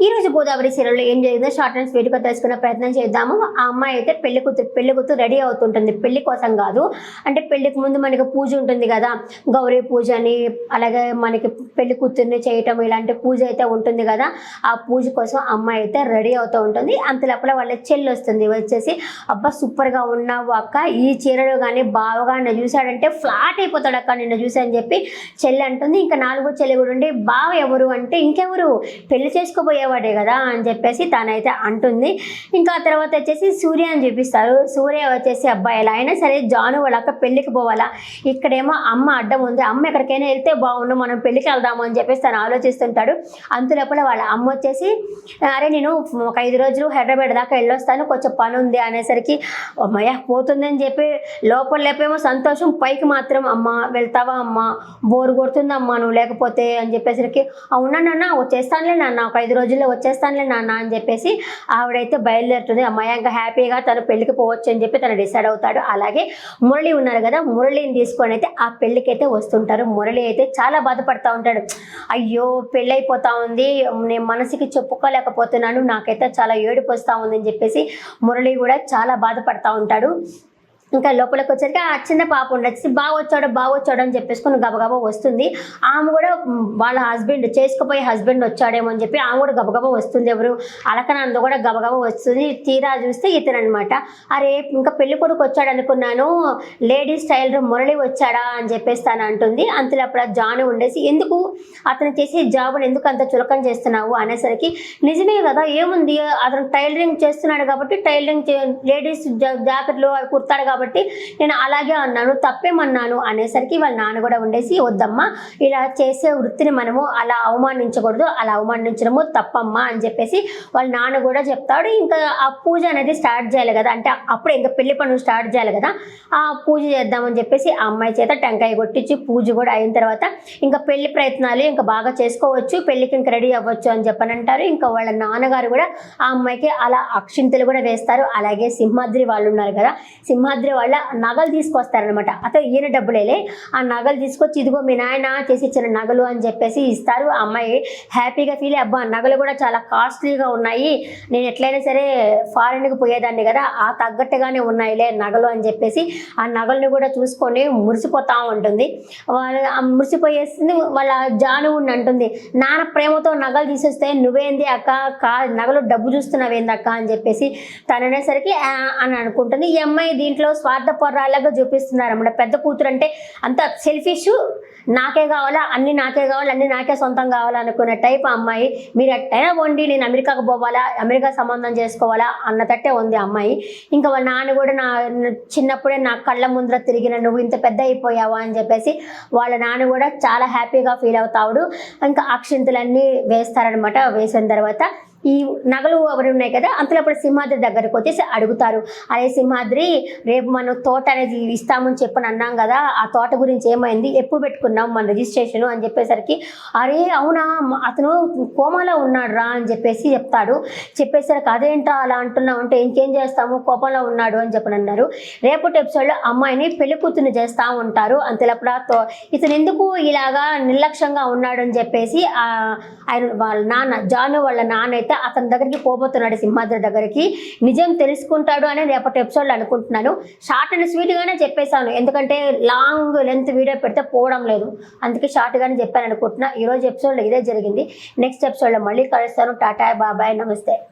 ఈ రోజు గోదావరి సీరియల్లో ఏం జరిగిందో షార్ట్ అండ్ స్వీట్గా తెలుసుకునే ప్రయత్నం చేద్దాము. ఆ అమ్మాయి అయితే పెళ్లి కూతురు రెడీ అవుతుంటుంది. పెళ్లి కోసం కాదు, అంటే పెళ్లికి ముందు మనకి పూజ ఉంటుంది కదా, గౌరీ పూజ అని, అలాగే మనకి పెళ్లి కూతుర్ని చేయటం ఇలాంటి పూజ అయితే ఉంటుంది కదా. ఆ పూజ కోసం అమ్మాయి అయితే రెడీ అవుతూ ఉంటుంది. అంత లోపల వాళ్ళ చెల్లి వస్తుంది. వచ్చేసి అబ్బా సూపర్గా ఉన్నావు అక్క, ఈ చీరలో కానీ బావగా నిన్ను చూశాడంటే ఫ్లాట్ అయిపోతాడు అక్క నిన్ను చూసి అని చెప్పి చెల్లి అంటుంది. ఇంకా నాలుగో చెల్లి కూడా ఉండి బావ ఎవరు అంటే ఇంకెవరు పెళ్లి చేసుకోబోయేవాడే కదా అని చెప్పేసి తనైతే అంటుంది. ఇంకా తర్వాత వచ్చేసి సూర్య అని చూపిస్తారు. సూర్య వచ్చేసి అబ్బాయి ఎలా అయినా సరే జాను వాళ్ళ అక్క పెళ్లికి పోవాలా, ఇక్కడేమో అమ్మ అడ్డం ఉంది, అమ్మ ఎక్కడికైనా వెళ్తే బాగుండు, మనం పెళ్లికి వెళ్దాము అని చెప్పేసి తను ఆలోచిస్తుంటాడు. అంతలోపల వాళ్ళ అమ్మ వచ్చేసి అరే నేను ఒక 5 రోజులు హైదరాబాద్ దాకా వెళ్ళొస్తాను, కొంచెం పని ఉంది అనేసరికి అమ్మయ్య పోతుందని చెప్పి లోపల లేపేమో సంతోషం, పైకి మాత్రం అమ్మ వెళ్తావా అమ్మ, బోరు కొడుతుందమ్మా నువ్వు లేకపోతే అని చెప్పేసరికి అవునా నాన్న వచ్చేస్తానులే నాన్న, ఒక 5 రోజుల్లో వచ్చేస్తానులే నాన్న అని చెప్పేసి ఆవిడైతే బయలుదేరుతుంది. అమ్మాయి ఇంకా హ్యాపీగా తను పెళ్లికి పోవచ్చు అని చెప్పి తను డిసైడ్ అవుతాడు. అలాగే మురళి ఉన్నారు కదా, మురళిని తీసుకొని అయితే ఆ పెళ్లికి అయితే వస్తుంటారు. మురళి అయితే చాలా బాధపడతా ఉంటాడు. అయ్యో పెళ్ళి అయిపోతా ఉంది, నేను మనసుకి చెప్పుకోలేకపోతున్నాను, నాకైతే చాలా ఏడుపు వస్తూ ఉంది అని చెప్పేసి మురళి కూడా చాలా బాధపడతా ఉంటాడు. ఇంకా లోపలికి వచ్చేసరికి ఆ చిన్న పాప ఉండొచ్చి బాగా వచ్చాడు అని చెప్పేసుకుని గబగబా వస్తుంది. ఆమె కూడా వాళ్ళ హస్బెండ్ చేసుకుపోయే హస్బెండ్ వచ్చాడేమో అని చెప్పి ఆమె కూడా గబగబా వస్తుంది. ఎవరు అలకనంద కూడా గబగబా వస్తుంది. తీరా చూస్తే ఇతను అనమాట. అరే ఇంకా పెళ్లి కొడుకు వచ్చాడు అనుకున్నాను, లేడీస్ టైలర్ మురళి వచ్చాడా అని చెప్పేసి తను అంటుంది. అంతలో అప్పుడు జాను ఉండేసి ఎందుకు అతను చేసే జాబుని ఎందుకు అంత చులకన చేస్తున్నావు అనేసరికి నిజమే కదా ఏముంది, అతను టైలరింగ్ చేస్తున్నాడు కాబట్టి టైలరింగ్ లేడీస్ జాకెట్లు అవి కుడతాడు కాబట్టి నేను అలాగే అన్నాను, తప్పేమన్నాను అనేసరికి వాళ్ళ నాన్న కూడా ఉండేసి వద్దమ్మా, ఇలా చేసే వృత్తిని మనము అలా అవమానించకూడదు, అలా అవమానించడము తప్పమ్మా అని చెప్పేసి వాళ్ళ నాన్న కూడా చెప్తాడు. ఇంకా ఆ పూజ అనేది స్టార్ట్ చేయాలి కదా, అంటే అప్పుడు ఇంకా పెళ్లి పనులు స్టార్ట్ చేయాలి కదా, ఆ పూజ చేద్దామని చెప్పేసి ఆ అమ్మాయి చేత టెంకాయ కొట్టించి పూజ కూడా అయిన తర్వాత ఇంకా పెళ్లి ప్రయత్నాలు ఇంకా బాగా చేసుకోవచ్చు, పెళ్లికి ఇంకా రెడీ అవ్వచ్చు అని చెప్పనంటారు. ఇంకా వాళ్ళ నాన్నగారు కూడా ఆ అమ్మాయికి అలా అక్షింతలు కూడా వేస్తారు. అలాగే సింహాద్రి వాళ్ళు ఉన్నారు కదా, సింహాద్రి వాళ్ళ నగలు తీసుకొస్తారనమాట. అతను ఈయన డబ్బులేలే, ఆ నగలు తీసుకొచ్చి ఇదిగో మీ నాయన చేసి ఇచ్చిన నగలు అని చెప్పేసి ఇస్తారు. ఆ అమ్మాయి హ్యాపీగా ఫీల్ అయ్యి అబ్బా నగలు కూడా చాలా కాస్ట్లీగా ఉన్నాయి, నేను ఎట్లయినా సరే ఫారెన్కి పోయేదాన్ని కదా, ఆ తగ్గట్టుగానే ఉన్నాయిలే నగలు అని చెప్పేసి ఆ నగలను కూడా చూసుకొని మురిసిపోతూ ఉంటుంది. మురిసిపోయేసింది. వాళ్ళ జాను అంటుంది నాన్న ప్రేమతో నగలు తీసేస్తే నువ్వేంది అక్క నగలు డబ్బు చూస్తున్నావేంది అక్క అని చెప్పేసి తననేసరికి అని అనుకుంటుంది. ఈ అమ్మాయి దీంట్లో స్వార్థపరాలాగా చూపిస్తున్నారు అన్నమాట. పెద్ద కూతురు అంటే అంత సెల్ఫిష్, నాకే కావాలా, అన్ని నాకే కావాలి, అన్ని నాకే సొంతం కావాలనుకునే టైప్ అమ్మాయి. మీరు ఎట్టైనా వండి నేను అమెరికాకు పోవాలా, అమెరికా సంబంధం చేసుకోవాలా అన్నతట్టే ఉంది అమ్మాయి. ఇంకా వాళ్ళ నాన్న కూడా నా చిన్నప్పుడే నా కళ్ళ ముందర తిరిగిన నువ్వు ఇంత పెద్ద అయిపోయావా అని చెప్పేసి వాళ్ళ నాన్న కూడా చాలా హ్యాపీగా ఫీల్ అవుతాడు. ఇంకా అక్షింతలన్నీ వేస్తారనమాట. వేసిన తర్వాత ఈ నగలు అవన్నీ ఉన్నాయి కదా, అంతలోప్పుడు సింహాద్రి దగ్గరకు వచ్చేసి అడుగుతారు, అరే సింహాద్రి రేపు మనం తోట అనేది ఇస్తామని చెప్పని అన్నాం కదా, ఆ తోట గురించి ఏమైంది, ఎప్పుడు పెట్టుకున్నాం మన రిజిస్ట్రేషన్ అని చెప్పేసరికి అరే అవునా అతను కోమాలో ఉన్నాడు రా అని చెప్పేసి చెప్తాడు. చెప్పేసరికి అదేంటా అలా అంటున్నావు అంటే ఇంకేం చేస్తాము కోపంలో ఉన్నాడు అని చెప్పని అన్నారు. రేపటి ఎపిసోడ్లో అమ్మాయిని పెళ్లి కూతుర్ని చేస్తూ ఉంటారు. అంతలోప్పుడు ఇతను ఎందుకు ఇలాగా నిర్లక్ష్యంగా ఉన్నాడు అని చెప్పేసి ఆయన వాళ్ళ నాన్న జాను వాళ్ళ నాన్న అయితే అతని దగ్గరికి పోబోతున్నాడు, సింహాద్రి దగ్గరికి. నిజం తెలుసుకుంటాడు అని రేపటి ఎపిసోడ్లో అనుకుంటున్నాను. షార్ట్ అండ్ స్వీట్గానే చెప్పేశాను, ఎందుకంటే లాంగ్ లెంత్ వీడియో పెడితే పోవడం లేదు, అందుకే షార్ట్గానే చెప్పాను అనుకుంటున్నా. ఈరోజు ఎపిసోడ్లో ఇదే జరిగింది. నెక్స్ట్ ఎపిసోడ్లో మళ్ళీ కలుస్తాను. టాటా బాబాయ్ నమస్తే.